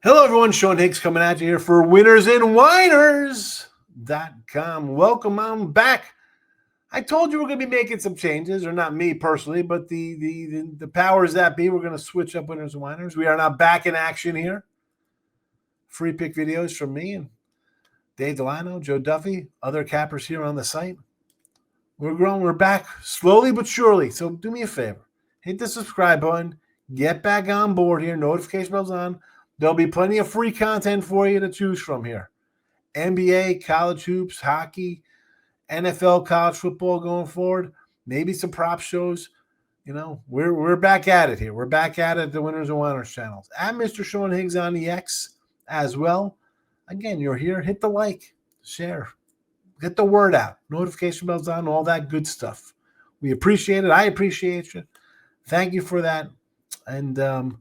Hello, everyone. Sean Higgs coming at you here for winnersandwhiners.com. Welcome on back. I told you we're going to be making some changes, or not me personally, but the powers that be. We're going to switch up winners and whiners. We are now back in action here. Free pick videos from me and Dave Delano, Joe Duffy, other cappers here on the site. We're growing. We're back slowly but surely. So do me a favor. Hit the subscribe button. Get back on board here. Notification bells on. There'll be plenty of free content for you to choose from here. NBA, college hoops, hockey, NFL, college football going forward. Maybe some prop shows. You know, we're back at it here. We're back at it at the Winners and Whiners channels. At Mr. Sean Higgs on the X as well. Again, you're here. Hit the like, share, get the word out. Notification bells on, all that good stuff. We appreciate it. I appreciate you. Thank you for that. And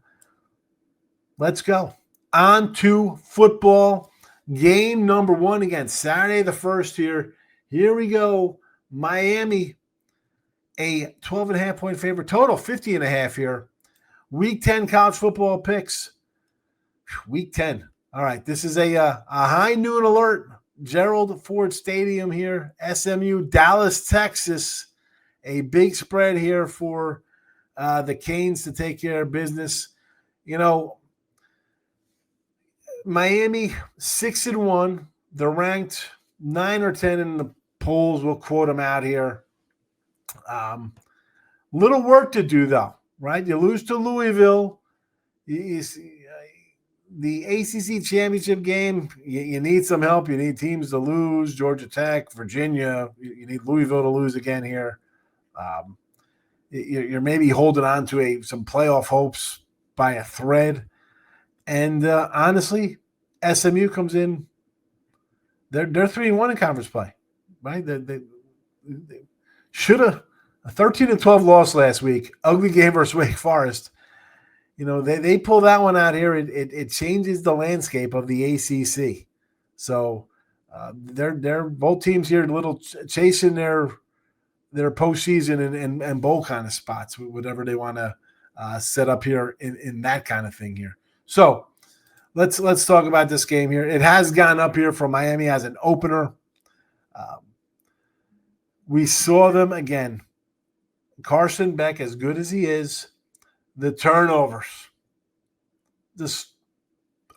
let's go. On to football. Game number one again, Saturday the 1st here. Here we go. Miami, a 12.5-point favorite. Total 50.5 here. Week 10 college football picks. Week 10. All right, this is a high noon alert. Gerald Ford Stadium here. SMU, Dallas, Texas. A big spread here for the Canes to take care of business. You know, Miami 6-1. They're ranked 9 or 10 in the polls. We'll quote them out here. Little work to do though, right? You lose to Louisville. You see, the ACC championship game. You need some help. You need teams to lose. Georgia Tech, Virginia. You need Louisville to lose again here. You're maybe holding on to some playoff hopes by a thread. And honestly, SMU comes in. They're 3-1 in conference play, right? They should have a 13-12 loss last week. Ugly game versus Wake Forest. You know, they pull that one out here. It changes the landscape of the ACC. So they're both teams here, a little chasing their postseason and bowl kind of spots, whatever they want to set up here in that kind of thing here. So let's talk about this game here. It has gone up here for Miami as an opener. We saw them again. Carson Beck, as good as he is, the turnovers just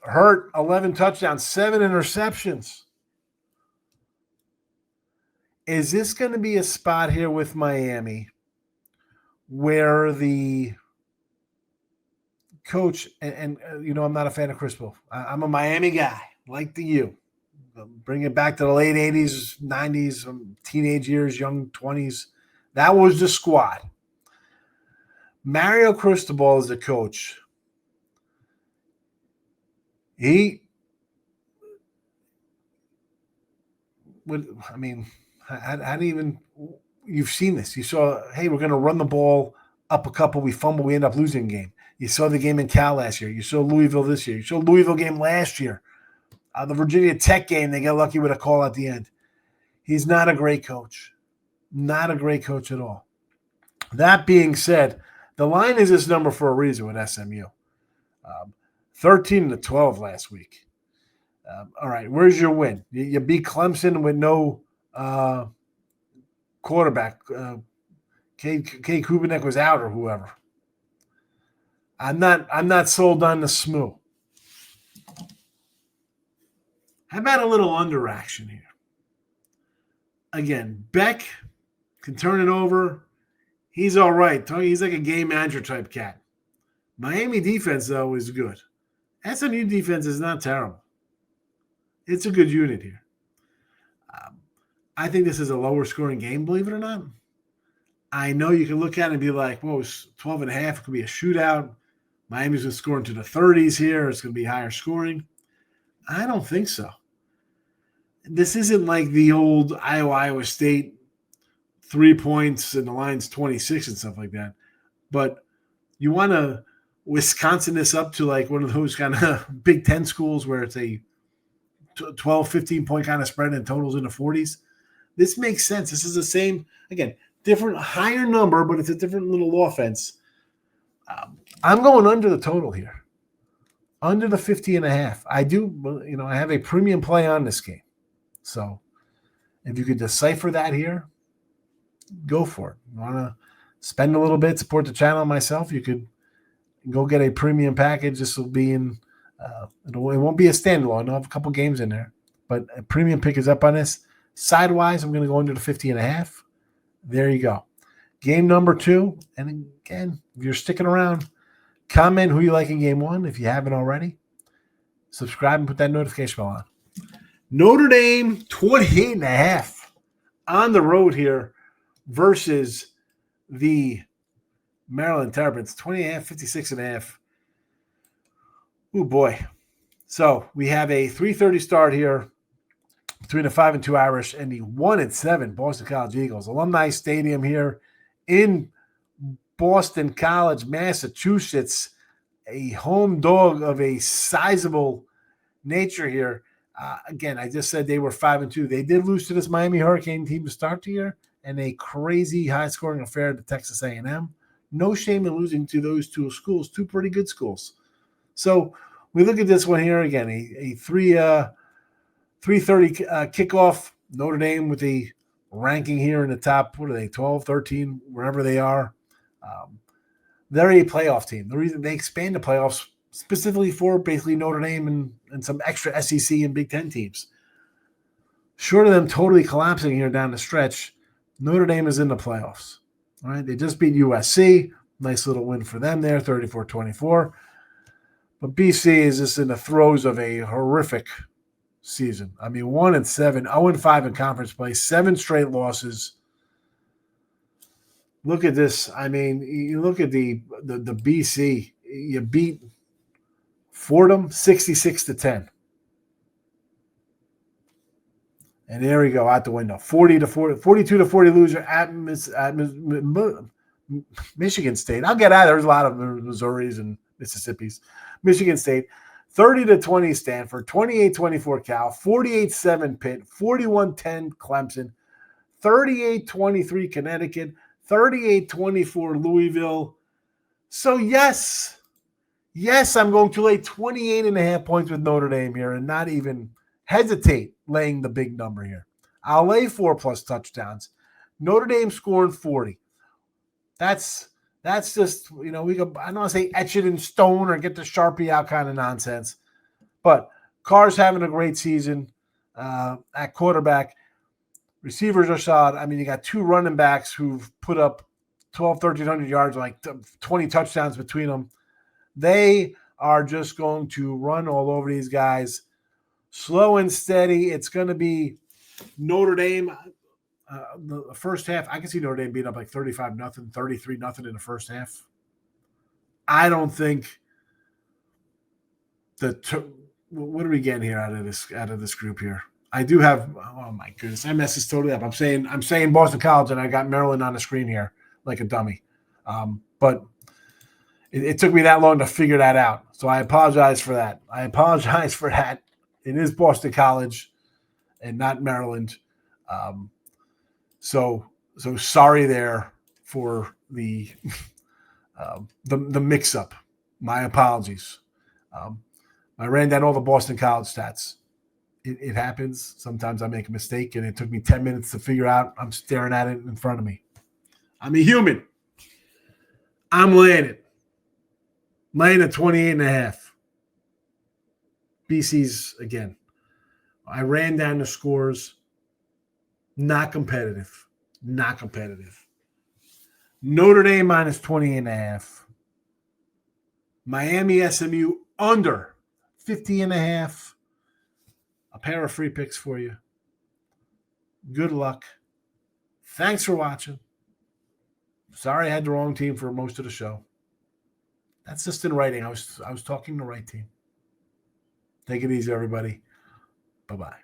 hurt. 11 touchdowns, 7 interceptions. Is this going to be a spot here with Miami where the coach, and you know, I'm not a fan of Chris Wolf. I'm a Miami guy, like the U. Bring it back to the late 80s, 90s, teenage years, young 20s. That was the squad. Mario Cristobal is the coach. You've seen this. You saw, hey, we're going to run the ball up a couple, we fumble, we end up losing the game. You saw the game in Cal last year. You saw Louisville this year. You saw Louisville game last year. The Virginia Tech game, they got lucky with a call at the end. He's not a great coach. Not a great coach at all. That being said, the line is this number for a reason with SMU. 13-12 last week. All right, where's your win? You beat Clemson with no quarterback. Kay Kubinek was out or whoever. I'm not sold on the SMU. How about a little under action here? Again, Beck can turn it over. He's all right. He's like a game manager type cat. Miami defense, though, is good. SMU defense is not terrible. It's a good unit here. I think this is a lower scoring game, believe it or not. I know you can look at it and be like, whoa, it's 12.5. It could be a shootout. Miami's going to score into the 30s here. It's going to be higher scoring. I don't think so. This isn't like the old Iowa State 3 points and the line's 26 and stuff like that. But you want to Wisconsin this up to like one of those kind of Big Ten schools where it's a 12, 15-point kind of spread and totals in the 40s. This makes sense. This is the same, again, different, higher number, but it's a different little offense. I'm going under the total here. under the 50.5. I do, I have a premium play on this game. So if you could decipher that here, go for it. You want to spend a little bit, support the channel myself, you could go get a premium package. This will be in, it won't be a standalone. I'll have a couple games in there, but a premium pick is up on this. Sidewise, I'm going to go under the 50.5. There you go. Game number 2. And again, if you're sticking around, comment who you like in game 1 if you haven't already. Subscribe and put that notification bell on. Notre Dame 28.5 on the road here versus the Maryland Terrapins. 20.5, 56.5. Oh boy. So we have a 3:30 start here between the 5-2 Irish and the 1-7 Boston College Eagles. Alumni Stadium here in Boston College, Massachusetts. A home dog of a sizable nature here. Again, I just said they were 5-2. They did lose to this Miami Hurricane team to start the year, and a crazy high-scoring affair to Texas A&M. No shame in losing to those two schools, two pretty good schools. So we look at this one here again, a 3:30 kickoff. Notre Dame with a ranking here in the top, what are they, 12, 13, wherever they are. They're a playoff team. The reason they expand the playoffs specifically for basically Notre Dame and some extra SEC and Big Ten teams. Short of them totally collapsing here down the stretch, Notre Dame is in the playoffs. All right, they just beat USC. Nice little win for them there, 34-24. But BC is just in the throes of a horrific season. I mean, 1-7, 0-5 in conference play, 7 straight losses. Look at this. I mean, you look at the BC. You beat Fordham 66-10. And there we go, out the window. 42-40 loser at Michigan State. I'll get out. There's a lot of Missouris and Mississippis. Michigan State. 30-20 Stanford. 28-24 Cal. 48-7 Pitt. 41-10 Clemson. 38-23 Connecticut. 38-24 Louisville. So yes, I'm going to lay 28.5 points with Notre Dame here and not even hesitate laying the big number here. I'll lay 4+ touchdowns. Notre Dame scoring 40. That's just, we go, I don't want to say etch it in stone or get the Sharpie out kind of nonsense. But Carr's having a great season at quarterback. Receivers are solid. I mean, you got 2 running backs who've put up 1,300 yards, like 20 touchdowns between them. They are just going to run all over these guys. Slow and steady. It's going to be Notre Dame. The first half, I can see Notre Dame being up like 35-0, 33-0 in the first half. I don't think what are we getting here out of this group here? I do have, oh my goodness, I messed this totally up. I'm saying Boston College, and I got Maryland on the screen here like a dummy. But it took me that long to figure that out. So I apologize for that. It is Boston College and not Maryland. So sorry there for the mix-up. My apologies. I ran down all the Boston College stats. It happens. Sometimes I make a mistake, and it took me 10 minutes to figure out. I'm staring at it in front of me. I'm a human. I'm laying it. Laying at 28.5. BC's, again, I ran down the scores. Not competitive. Notre Dame minus 28.5. Miami SMU under 50.5. A pair of free picks for you. Good luck. Thanks for watching. Sorry I had the wrong team for most of the show. That's just in writing. I was talking the right team. Take it easy, everybody. Bye-bye.